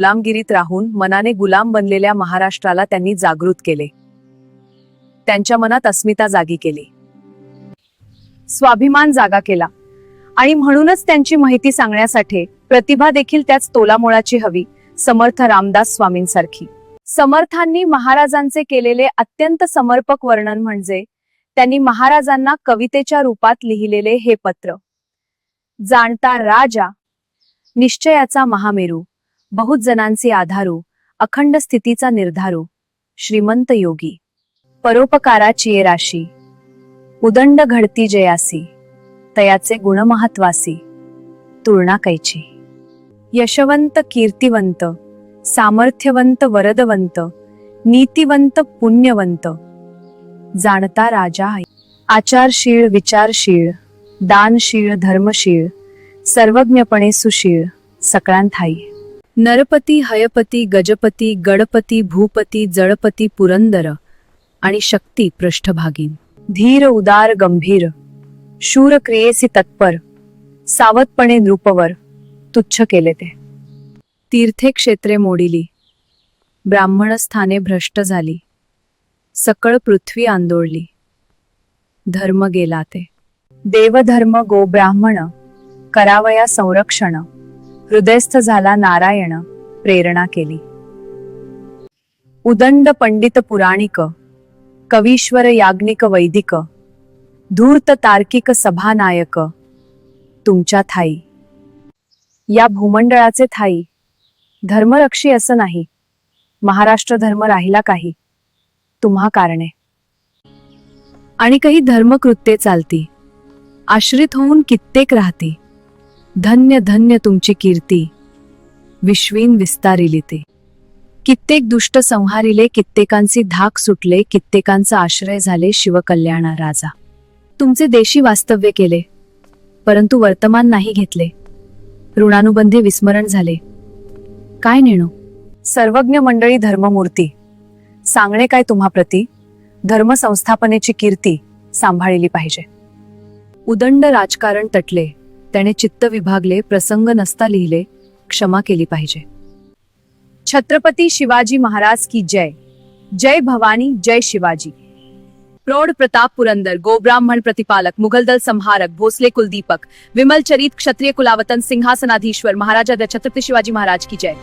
गुलामगिरीत राहून मनाने गुलाम बनलेल्या महाराष्ट्राला त्यांनी जागृत केले. त्यांच्या मनात अस्मिता जागी केली, स्वाभिमान जागा केला आणि म्हणूनच त्यांची माहिती सांगण्यासाठी प्रतिभा देखील त्याच तोलामोळाची हवी, समर्थ रामदास स्वामींसारखी. समर्थांनी महाराजांचे केलेले अत्यंत समर्पक वर्णन म्हणजे त्यांनी महाराजांना कवितेच्या रूपात लिहिलेले हे पत्र. जाणता राजा, निश्चयाचा महामेरू, बहुत जनांचे आधारू, अखंड स्थितीचा निर्धारू, श्रीमंत योगी, परोपकाराची राशी, उदंड घडती जयासी, तयाचे गुणमहत्वासी, तुलना कैची. यशवंत कीर्तिवंत, सामर्थ्यवंत वरदवंत, नीतिवंत पुण्यवंत, जाणता राजा, आचारशीळ विचारशीळ, दानशीळ धर्मशीळ, सर्वज्ञपणे सुशीळ, सकळांथाई. नरपती हयपती गजपती गणपती भूपती जळपती पुरंदर आणि शक्ती पृष्ठभागीन. धीर उदार गंभीर, शूर क्रियेसी तत्पर, सावधपणे नृपवर, तुच्छ केले ते. तीर्थे क्षेत्रे मोडिली, ब्राह्मण स्थाने भ्रष्ट झाली, सकळ पृथ्वी आंदोळली, धर्म गेला ते. देवधर्म गो ब्राह्मण, करावया संरक्षण, हृदयस्थ झाला नारायण, प्रेरणा केली. उदंड पंडित पुराणिक, कवीश्वर याज्ञिक वैदिक, धूर्त तार्किक सभानायक, तुमच्या थाई. या भूमंडळाचे थाई. धर्मरक्षी असं नाही, महाराष्ट्र धर्म राहिला काही, तुम्हा कारणे. आणि काही धर्मकृत्ये चालती, आश्रित होऊन कित्येक राहती. धन्य धन्य तुमची कीर्ती, विश्वीन विस्तारिली ते. कित्येक दुष्ट संहारिले, कित्येकांची धाक सुटले, कित्येकांचा आश्रय झाले शिवकल्याण राजा. तुमचे देशी वास्तव्य केले, परंतु वर्तमान नाही घेतले. ऋणानुबंधे विस्मरण झाले, काय नेणो. सर्वज्ञ मंडळी धर्ममूर्ती, सांगणे काय तुम्हा प्रती, धर्म संस्थापनेची कीर्ती सांभाळली पाहिजे. उदंड राजकारण तटले, त्याने चित्त विभागले, प्रसंग नसता लिहिले, क्षमा केली पाहिजे. छत्रपती शिवाजी महाराज की जय. जय भवानी, जय शिवाजी. प्रौढ प्रताप पुरंदर, गोब्राह्मण प्रतिपालक, मुघल दल संहारक, भोसले कुलदीपक, विमल चरित क्षत्रिय कुलावतन, सिंहासनाधीश्वर, महाराजा छत्रपती शिवाजी महाराज की जय.